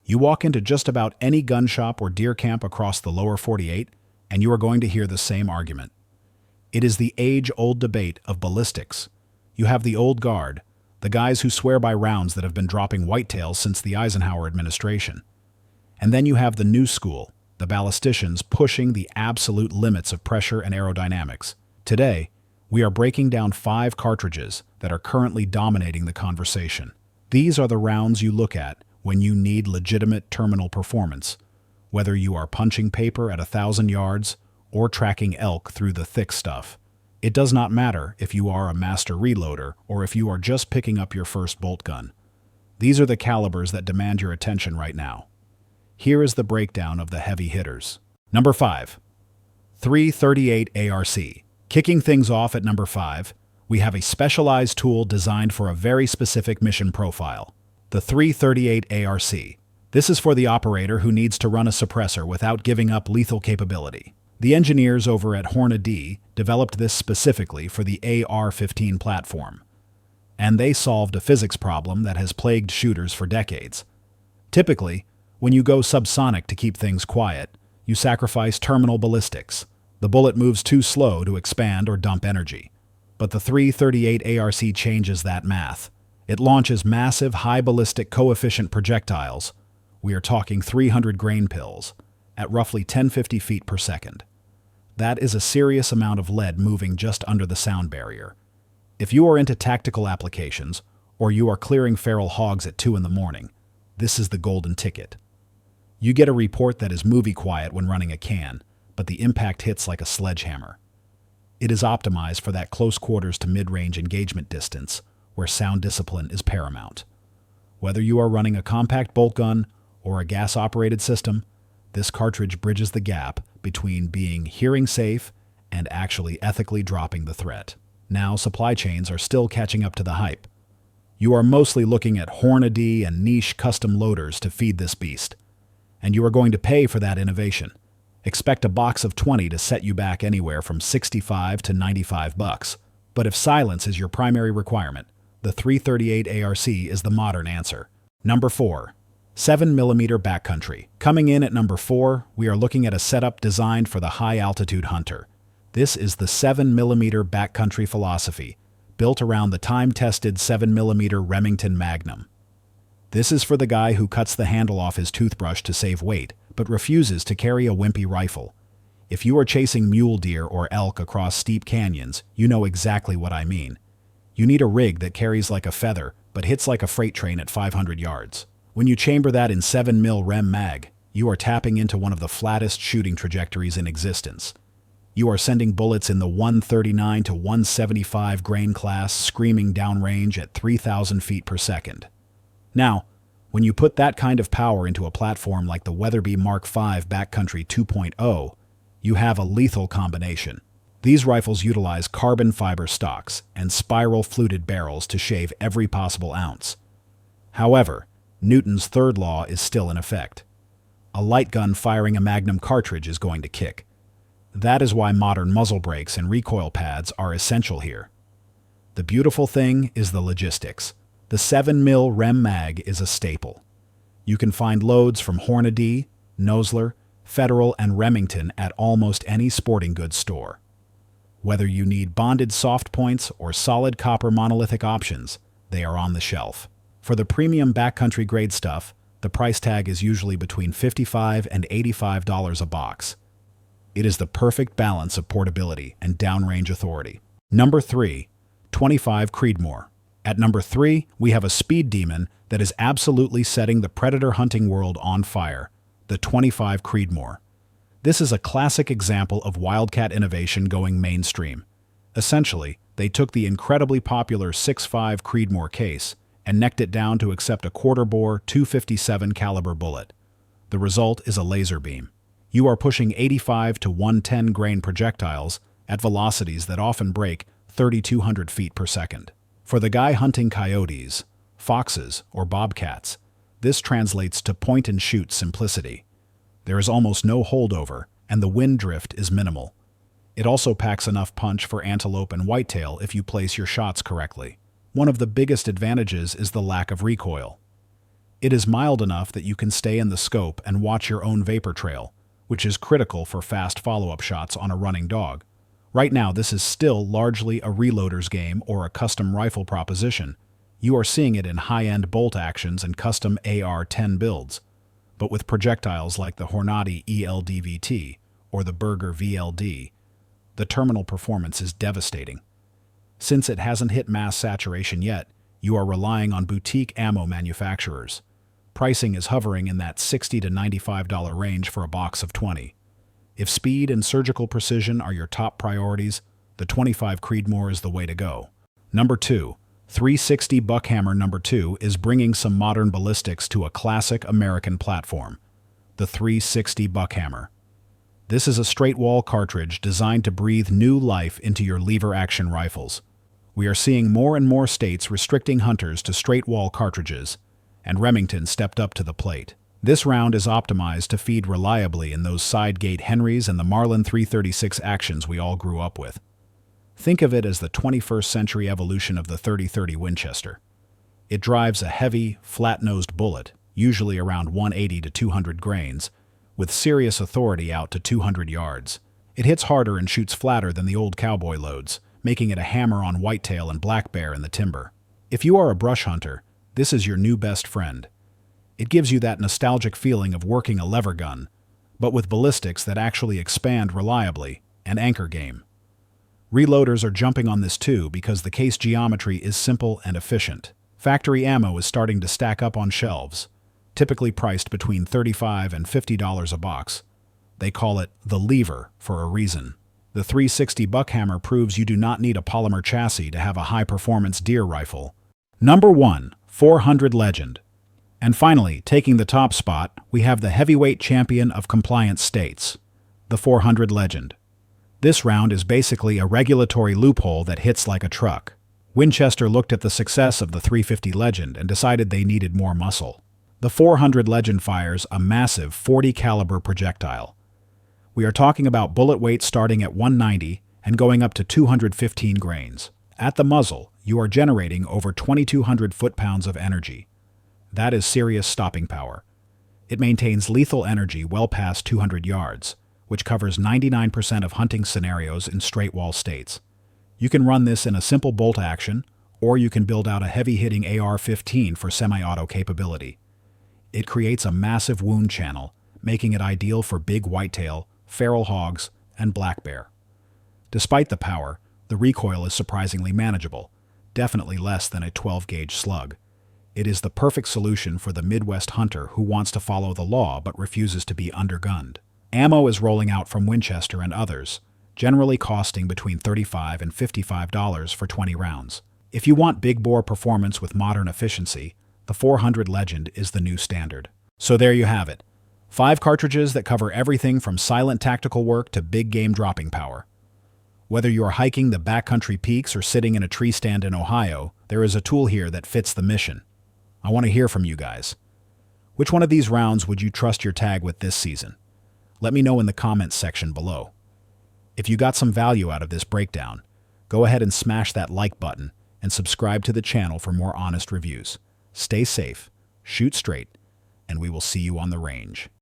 You walk into just about any gun shop or deer camp across the lower 48, and you are going to hear the same argument. It is the age-old debate of ballistics. You have the old guard, the guys who swear by rounds that have been dropping whitetails since the Eisenhower administration. And then you have the new school, the ballisticians pushing the absolute limits of pressure and aerodynamics. Today, we are breaking down 5 cartridges that are currently dominating the conversation. These are the rounds you look at when you need legitimate terminal performance, whether you are punching paper at 1,000 yards or tracking elk through the thick stuff. It does not matter if you are a master reloader or if you are just picking up your first bolt gun. These are the calibers that demand your attention right now. Here is the breakdown of the heavy hitters. Number 5. 338 ARC. Kicking things off at number 5, we have a specialized tool designed for a very specific mission profile. The 338 ARC. This is for the operator who needs to run a suppressor without giving up lethal capability. The engineers over at Hornady developed this specifically for the AR-15 platform. And they solved a physics problem that has plagued shooters for decades. Typically, when you go subsonic to keep things quiet, you sacrifice terminal ballistics. The bullet moves too slow to expand or dump energy. But the 338 ARC changes that math. It launches massive high ballistic coefficient projectiles. We are talking 300 grain pills at roughly 1050 feet per second. That is a serious amount of lead moving just under the sound barrier. If you are into tactical applications, or you are clearing feral hogs at 2 in the morning, this is the golden ticket. You get a report that is movie quiet when running a can, but the impact hits like a sledgehammer. It is optimized for that close quarters to mid-range engagement distance, where sound discipline is paramount. Whether you are running a compact bolt gun or a gas-operated system, this cartridge bridges the gap between being hearing safe and actually ethically dropping the threat. Now, supply chains are still catching up to the hype. You are mostly looking at Hornady and niche custom loaders to feed this beast, and you are going to pay for that innovation. Expect a box of 20 to set you back anywhere from $65 to $95. But if silence is your primary requirement, the 338 ARC is the modern answer. Number 4. 7mm Backcountry. Coming in at number 4, we are looking at a setup designed for the high-altitude hunter. This is the 7mm Backcountry philosophy, built around the time-tested 7mm Remington Magnum. This is for the guy who cuts the handle off his toothbrush to save weight, but refuses to carry a wimpy rifle. If you are chasing mule deer or elk across steep canyons, you know exactly what I mean. You need a rig that carries like a feather, but hits like a freight train at 500 yards. When you chamber that in 7mm Rem Mag, you are tapping into one of the flattest shooting trajectories in existence. You are sending bullets in the 139 to 175 grain class screaming downrange at 3,000 feet per second. Now, when you put that kind of power into a platform like the Weatherby Mark V Backcountry 2.0, you have a lethal combination. These rifles utilize carbon fiber stocks and spiral fluted barrels to shave every possible ounce. However, Newton's third law is still in effect. A light gun firing a Magnum cartridge is going to kick. That is why modern muzzle brakes and recoil pads are essential here. The beautiful thing is the logistics. The 7mm Rem Mag is a staple. You can find loads from Hornady, Nosler, Federal, and Remington at almost any sporting goods store. Whether you need bonded soft points or solid copper monolithic options, they are on the shelf. For the premium backcountry grade stuff, the price tag is usually between $55 and $85 a box. It is the perfect balance of portability and downrange authority. Number 3. 25 Creedmoor. At number 3, we have a speed demon that is absolutely setting the predator hunting world on fire, the 25 Creedmoor. This is a classic example of wildcat innovation going mainstream. Essentially, they took the incredibly popular 6.5 Creedmoor case and necked it down to accept a quarter-bore .257 caliber bullet. The result is a laser beam. You are pushing 85 to 110 grain projectiles at velocities that often break 3,200 feet per second. For the guy hunting coyotes, foxes, or bobcats, this translates to point-and-shoot simplicity. There is almost no holdover, and the wind drift is minimal. It also packs enough punch for antelope and whitetail if you place your shots correctly. One of the biggest advantages is the lack of recoil. It is mild enough that you can stay in the scope and watch your own vapor trail, which is critical for fast follow-up shots on a running dog. Right now, this is still largely a reloader's game or a custom rifle proposition. You are seeing it in high-end bolt actions and custom AR-10 builds. But with projectiles like the Hornady ELDVT or the Berger VLD, the terminal performance is devastating. Since it hasn't hit mass saturation yet, you are relying on boutique ammo manufacturers. Pricing is hovering in that $60 to $95 range for a box of 20. If speed and surgical precision are your top priorities, the 25 Creedmoor is the way to go. Number 2. 360 Buckhammer. Number 2 is bringing some modern ballistics to a classic American platform, the 360 Buckhammer. This is a straight-wall cartridge designed to breathe new life into your lever-action rifles. We are seeing more and more states restricting hunters to straight-wall cartridges, and Remington stepped up to the plate. This round is optimized to feed reliably in those side-gate Henrys and the Marlin 336 actions we all grew up with. Think of it as the 21st century evolution of the 30-30 Winchester. It drives a heavy, flat-nosed bullet, usually around 180 to 200 grains, with serious authority out to 200 yards. It hits harder and shoots flatter than the old cowboy loads, making it a hammer on whitetail and black bear in the timber. If you are a brush hunter, this is your new best friend. It gives you that nostalgic feeling of working a lever gun, but with ballistics that actually expand reliably and anchor game. Reloaders are jumping on this too because the case geometry is simple and efficient. Factory ammo is starting to stack up on shelves, typically priced between $35 and $50 a box. They call it the lever for a reason. The 360 Buckhammer proves you do not need a polymer chassis to have a high-performance deer rifle. Number 1. 400 Legend. And finally, taking the top spot, we have the heavyweight champion of compliance states, the 400 Legend. This round is basically a regulatory loophole that hits like a truck. Winchester looked at the success of the 350 Legend and decided they needed more muscle. The 400 Legend fires a massive 40 caliber projectile. We are talking about bullet weight starting at 190 and going up to 215 grains. At the muzzle, you are generating over 2,200 foot-pounds of energy. That is serious stopping power. It maintains lethal energy well past 200 yards, which covers 99% of hunting scenarios in straight-wall states. You can run this in a simple bolt action, or you can build out a heavy-hitting AR-15 for semi-auto capability. It creates a massive wound channel, making it ideal for big whitetail, feral hogs, and black bear. Despite the power, the recoil is surprisingly manageable, definitely less than a 12-gauge slug. It is the perfect solution for the Midwest hunter who wants to follow the law but refuses to be undergunned. Ammo is rolling out from Winchester and others, generally costing between $35 and $55 for 20 rounds. If you want big bore performance with modern efficiency, the 400 Legend is the new standard. So there you have it. 5 cartridges that cover everything from silent tactical work to big game dropping power. Whether you are hiking the backcountry peaks or sitting in a tree stand in Ohio, there is a tool here that fits the mission. I want to hear from you guys. Which one of these rounds would you trust your tag with this season? Let me know in the comments section below. If you got some value out of this breakdown, go ahead and smash that like button and subscribe to the channel for more honest reviews. Stay safe, shoot straight, and we will see you on the range.